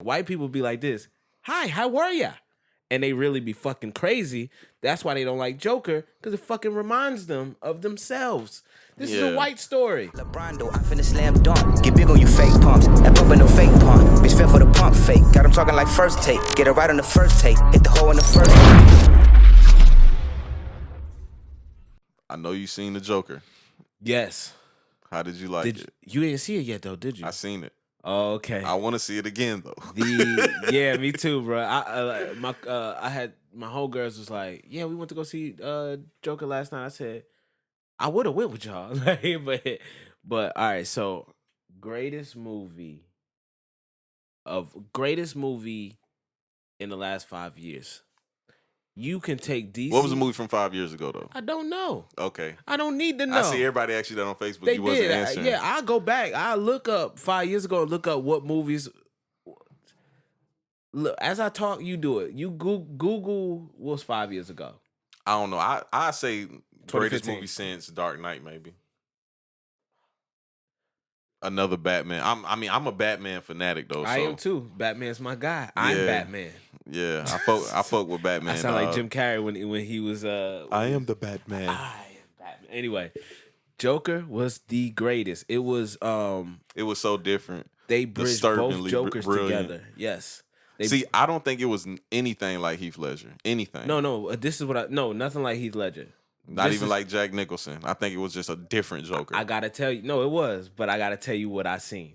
white people be like this. Hi, how are ya? And they really be fucking crazy. That's why they don't like Joker, because it fucking reminds them of themselves. This is a white story. LeBron, though, I finna slam dunk. Get big on you fake pumps. That pumpin' no fake pump. Bitch fell for the pump fake. Got him talking like first take. Get it right on the first take. Hit the hole in the first take. I know you seen the Joker. Yes. How did you like it? You didn't see it yet, though, did you? I seen it. Oh, okay. I want to see it again, though. Yeah, me too, bro. I had my whole girls was like, yeah, we went to go see Joker last night. I said, I would have went with y'all, but all right. So, greatest movie in the last 5 years. You can take DC. What was the movie from 5 years ago, though? I don't know. Okay. I don't need to know. I see everybody ask you that on Facebook. They you wasn't did. answering. Yeah, I'll go back. I'll look up 5 years ago and look up what movies. Look, as I talk, you do it. You Google what was 5 years ago. I don't know. I say greatest 2015. movie since Dark Knight, maybe. Another Batman. I'm a Batman fanatic though. I am too. Batman's my guy. I'm Batman. Yeah, I fuck with Batman. I sound like Jim Carrey when he was. I am the Batman. I am Batman. Anyway, Joker was the greatest. It was so different. They bridged both Disturbingly Jokers brilliant. together. Yes. See, I don't think it was anything like Heath Ledger. Anything. No. This is what nothing like Heath Ledger. Not even like Jack Nicholson. I think it was just a different Joker. I gotta tell you, no, it was, but I gotta tell you what I seen.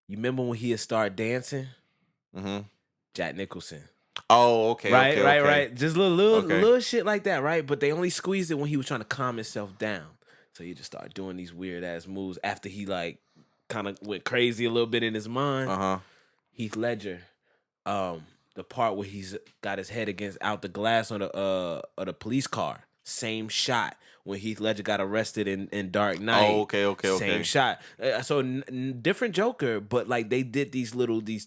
You remember when he had started dancing? Mm-hmm. Jack Nicholson. Oh, okay. Right. Just little shit like that, right? But they only squeezed it when he was trying to calm himself down. So he just started doing these weird ass moves after he like kind of went crazy a little bit in his mind. Uh-huh. Heath Ledger, the part where he's got his head out the glass on the police car. Same shot when Heath Ledger got arrested in Dark Knight. Oh, okay. Same shot. So different Joker, but like they did these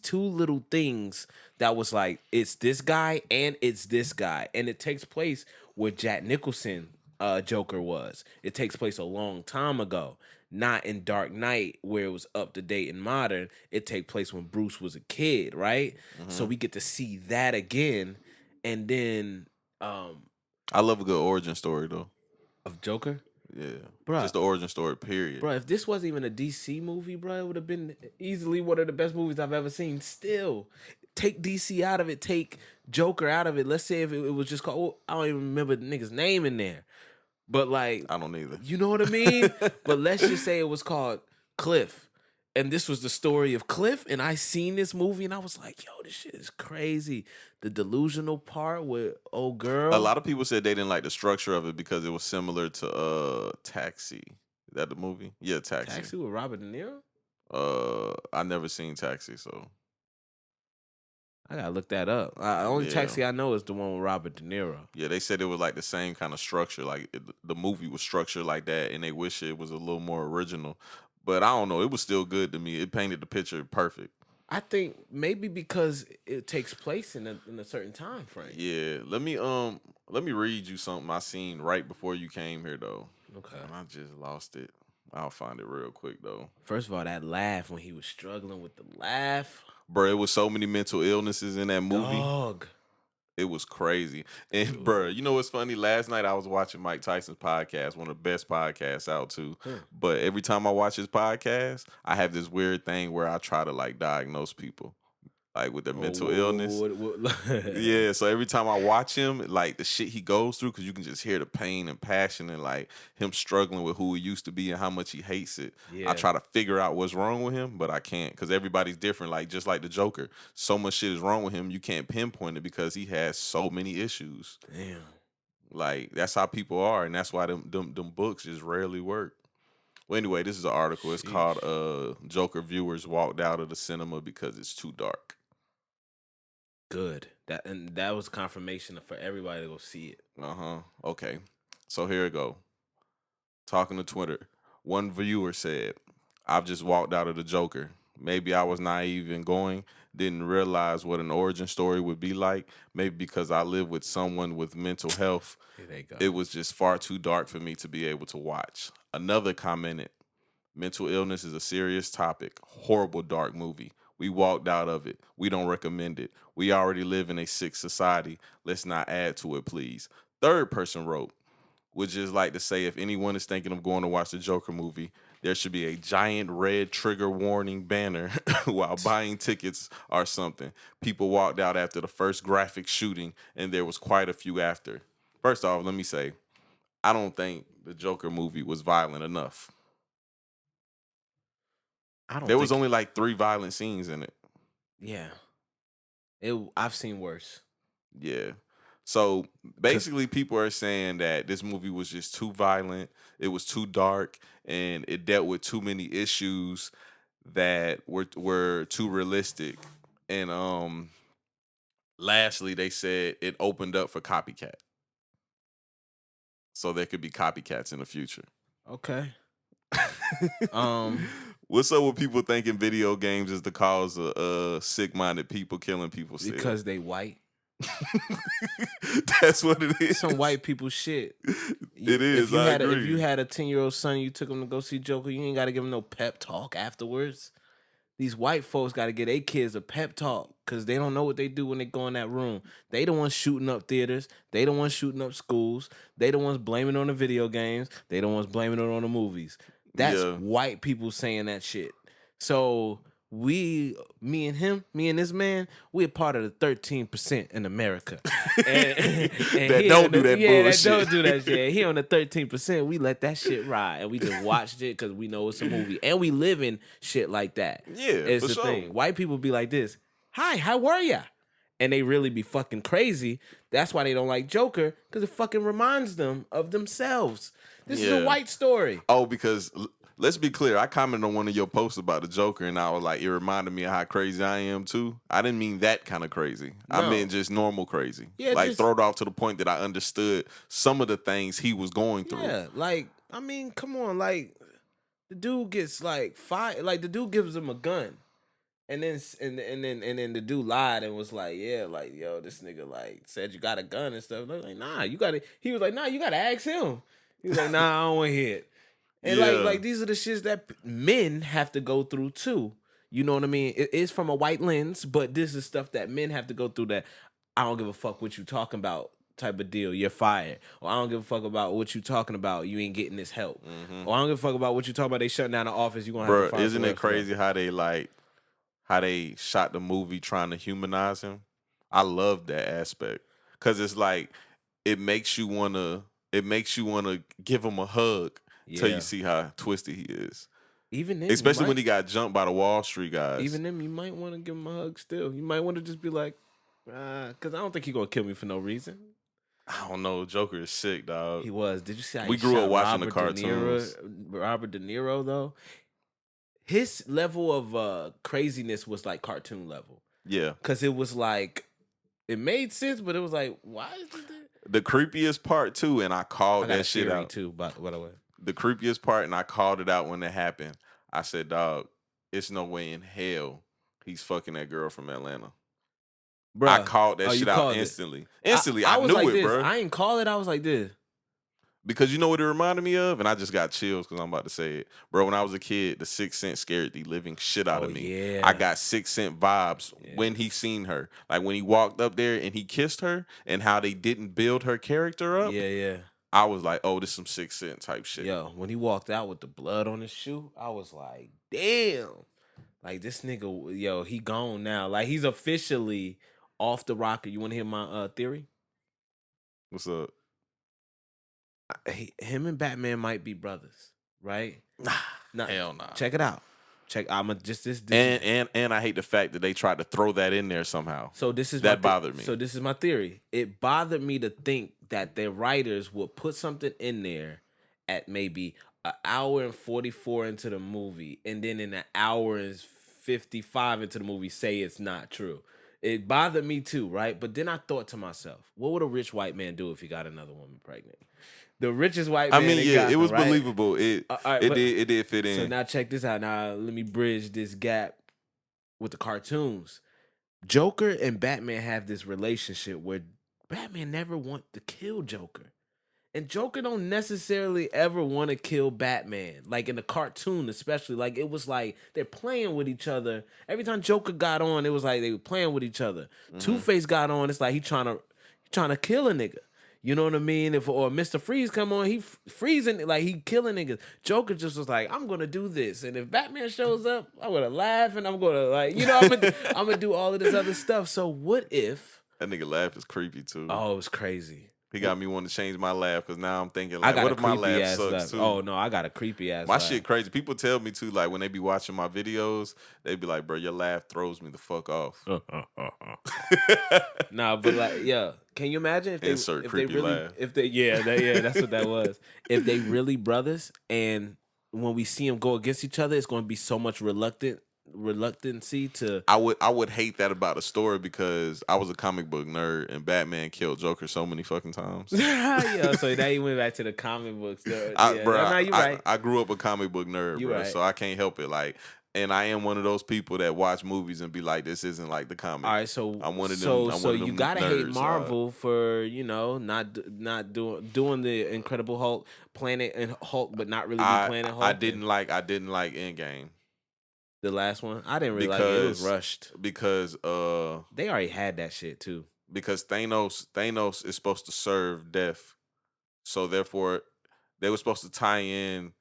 two little things that was like it's this guy and it's this guy, and it takes place where Jack Nicholson Joker was. It takes place a long time ago, not in Dark Knight where it was up to date and modern. It takes place when Bruce was a kid, right? Mm-hmm. So we get to see that again, and then. I love a good origin story though. Of Joker? Yeah. Bruh. Just the origin story, period. Bro, if this wasn't even a DC movie, bro, it would have been easily one of the best movies I've ever seen. Still, take DC out of it, take Joker out of it. Let's say if it was just called, I don't even remember the nigga's name in there. But like, I don't either. You know what I mean? But let's just say it was called Cliff. And this was the story of Cliff, and I seen this movie, and I was like, yo, this shit is crazy. The delusional part with old girl. A lot of people said they didn't like the structure of it because it was similar to Taxi. Is that the movie? Yeah, Taxi. Taxi with Robert De Niro? I never seen Taxi, so. I gotta look that up. Only Taxi I know is the one with Robert De Niro. Yeah, they said it was like the same kind of structure. Like the movie was structured like that, and they wish it was a little more original. But I don't know. It was still good to me. It painted the picture perfect. I think maybe because it takes place in a certain time frame. Yeah. Let me read you something I seen right before you came here though. Okay. And I just lost it. I'll find it real quick though. First of all, that laugh when he was struggling with the laugh. Bro, it was so many mental illnesses in that movie. Dog. It was crazy. And bro, you know what's funny? Last night I was watching Mike Tyson's podcast, one of the best podcasts out too. But every time I watch his podcast, I have this weird thing where I try to like diagnose people. Like with their mental illness. Yeah, so every time I watch him, like the shit he goes through, because you can just hear the pain and passion and like him struggling with who he used to be and how much he hates it. Yeah. I try to figure out what's wrong with him, but I can't because everybody's different. Like just like the Joker, so much shit is wrong with him, you can't pinpoint it because he has so many issues. Damn. Like that's how people are, and that's why them books just rarely work. Well, anyway, this is an article. It's called Joker Viewers Walked Out of the Cinema Because It's Too Dark. Good. That was confirmation for everybody to go see it. Okay. So here we go. Talking to Twitter. One viewer said, I've just walked out of the Joker. Maybe I was naive in going, didn't realize what an origin story would be like. Maybe because I live with someone with mental health. Here they go. It was just far too dark for me to be able to watch. Another commented, mental illness is a serious topic. Horrible dark movie. We walked out of it. We don't recommend it. We already live in a sick society. Let's not add to it, please. Third person wrote, would just like to say if anyone is thinking of going to watch the Joker movie, there should be a giant red trigger warning banner while buying tickets or something. People walked out after the first graphic shooting, and there was quite a few after. First off, let me say, I don't think the Joker movie was violent enough. I don't There was think. only like 3 violent scenes in it. Yeah, I've seen worse. Yeah. So basically, people are saying that this movie was just too violent, it was too dark, and it dealt with too many issues that were too realistic. And lastly, they said it opened up for copycat. So there could be copycats in the future. Okay. Um, What's up with people thinking video games is the cause of sick-minded people killing people still? because they white. That's what it is. Some white people shit. It is. If you had a 10-year-old son, you took him to go see Joker, you ain't got to give him no pep talk afterwards. These white folks got to get their kids a pep talk because they don't know what they do when they go in that room. They the ones shooting up theaters. They the ones shooting up schools. They the ones blaming on the video games. They the ones blaming it on the movies. That's white people saying that shit. So me and this man, we're part of the 13% in America. That don't do that bullshit. That don't do that shit. He on the 13%. We let that shit ride, and we just watched it because we know it's a movie, and we live in shit like that. Yeah, it's for the sure. thing. White people be like this. Hi, how are ya? And they really be fucking crazy. That's why they don't like Joker, because it fucking reminds them of themselves. This is a white story. Oh, because let's be clear. I commented on one of your posts about the Joker, and I was like, it reminded me of how crazy I am too. I didn't mean that kind of crazy. No. I meant just normal crazy. Yeah, like just throw it off to the point that I understood some of the things he was going through. Yeah, like, I mean, come on, like, the dude gets like fired. Like, the dude gives him a gun, and then the dude lied and was like, yeah, like, yo, this nigga like said you got a gun and stuff. Like, nah, you got to. He was like, nah, you got to ask him. He was like, nah, I don't want to hear it. And like these are the shits that men have to go through too. You know what I mean? It is from a white lens, but this is stuff that men have to go through that I don't give a fuck what you talking about type of deal. You're fired. Or I don't give a fuck about what you talking about. You ain't getting this help. Mm-hmm. Or I don't give a fuck about what you talking about. They shutting down the office. You gonna have to find isn't it crazy how they shot the movie trying to humanize him? I love that aspect because it's like it makes you wanna give him a hug till you see how twisted he is. Even then, especially when he got jumped by the Wall Street guys. Even them, you might want to give him a hug still. You might want to just be like, because I don't think he gonna kill me for no reason. I don't know. Joker is sick, dog. He was. Did you see how we he grew shot up watching Robert the cartoons? Robert De Niro, though, his level of craziness was like cartoon level. Yeah, because it was like it made sense, but it was like, why is it? The creepiest part too, and I called that shit out too. By the way, the creepiest part, and I called it out when it happened. I said, "Dog, it's no way in hell he's fucking that girl from Atlanta." Bruh, I called that shit out instantly. Instantly, I was knew like it, this. bro. I ain't call it. I was like this. Because you know what it reminded me of? And I just got chills because I'm about to say it. Bro, when I was a kid, the Sixth Sense scared the living shit out of me. Yeah. I got Sixth Sense vibes when he seen her. Like when he walked up there and he kissed her and how they didn't build her character up. Yeah. I was like, oh, this is some Sixth Sense type shit. Yo, when he walked out with the blood on his shoe, I was like, damn. Like this nigga, yo, he gone now. Like he's officially off the rocker. You want to hear my theory? What's up? Him and Batman might be brothers, right? Nah, hell nah. Check it out. I'm just this. And I hate the fact that they tried to throw that in there somehow. So this is that bothered me. So this is my theory. It bothered me to think that their writers would put something in there at maybe an hour and 44 into the movie, and then in an hour and 55 into the movie say it's not true. It bothered me too, right? But then I thought to myself, what would a rich white man do if he got another woman pregnant? The richest white man. I mean, it was believable. It did fit in. So now check this out. Now let me bridge this gap with the cartoons. Joker and Batman have this relationship where Batman never want to kill Joker. And Joker don't necessarily ever want to kill Batman. Like in the cartoon, especially. Like it was like they're playing with each other. Every time Joker got on, it was like they were playing with each other. Two-Face got on, it's like he trying to kill a nigga. You know what I mean? Or Mr. Freeze come on, he freezing like he killing niggas. Joker just was like, I'm gonna do this, and if Batman shows up, I'm gonna laugh and I'm gonna like, I'm gonna do all of this other stuff. So what if? That nigga laugh is creepy too. Oh, it's crazy. He got me wanting to change my laugh because now I'm thinking I like, got what a if my creepy laugh ass sucks laugh. too? Oh no, I got a creepy ass. My laugh. shit crazy. People tell me too, like when they be watching my videos, they be like, bro, your laugh throws me the fuck off. Nah, but like, yeah. Can you imagine if Insert they creepy really laugh. that's what that was. If they really brothers, and when we see them go against each other, it's going to be so much reluctancy to. I would hate that about a story because I was a comic book nerd and Batman killed Joker so many fucking times. Yeah, so now you went back to the comic books. Right. I grew up a comic book nerd, You bro, right. so I can't help it. Like, and I am one of those people that watch movies and be like, "This isn't like the comic." All right, so I'm one of them. so I'm so one of you them gotta hate nerds, Marvel for not doing the Incredible Hulk, Planet and Hulk, but not really be Planet Hulk. I didn't like Endgame the last one. I didn't really like it. It was rushed because they already had that shit too. Because Thanos is supposed to serve death, so therefore they were supposed to tie in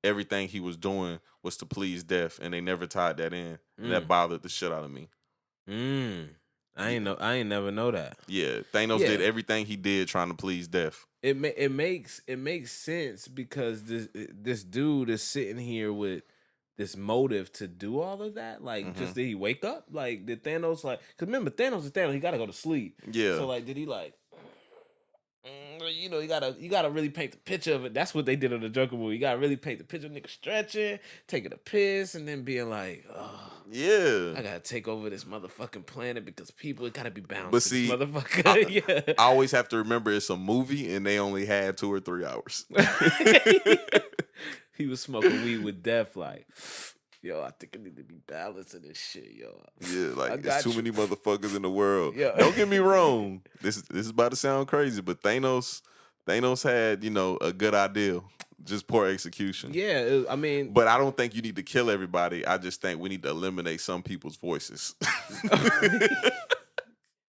everything he was doing was to please death, and they never tied that in. And that bothered the shit out of me. I ain't never know that. Yeah, Thanos did everything he did trying to please death. It makes sense because this dude is sitting here with this motive to do all of that. Like, just did he wake up? Like, did Thanos like? Because remember, Thanos is Thanos. He gotta go to sleep. Yeah. So like, did he like? You gotta really paint the picture of it. That's what they did on the Joker movie. You gotta really paint the picture of nigga stretching, taking a piss, and then being like, oh, yeah, I gotta take over this motherfucking planet because people gotta be balanced. But see, this motherfucker. I always have to remember it's a movie and they only had 2 or 3 hours. He was smoking weed with death, like, yo, I think I need to be balanced in this shit, yo. Yeah, like there's too many motherfuckers in the world. Yeah. Don't get me wrong. This is about to sound crazy, but Thanos had, a good idea. Just poor execution. Yeah, I mean, but I don't think you need to kill everybody. I just think we need to eliminate some people's voices.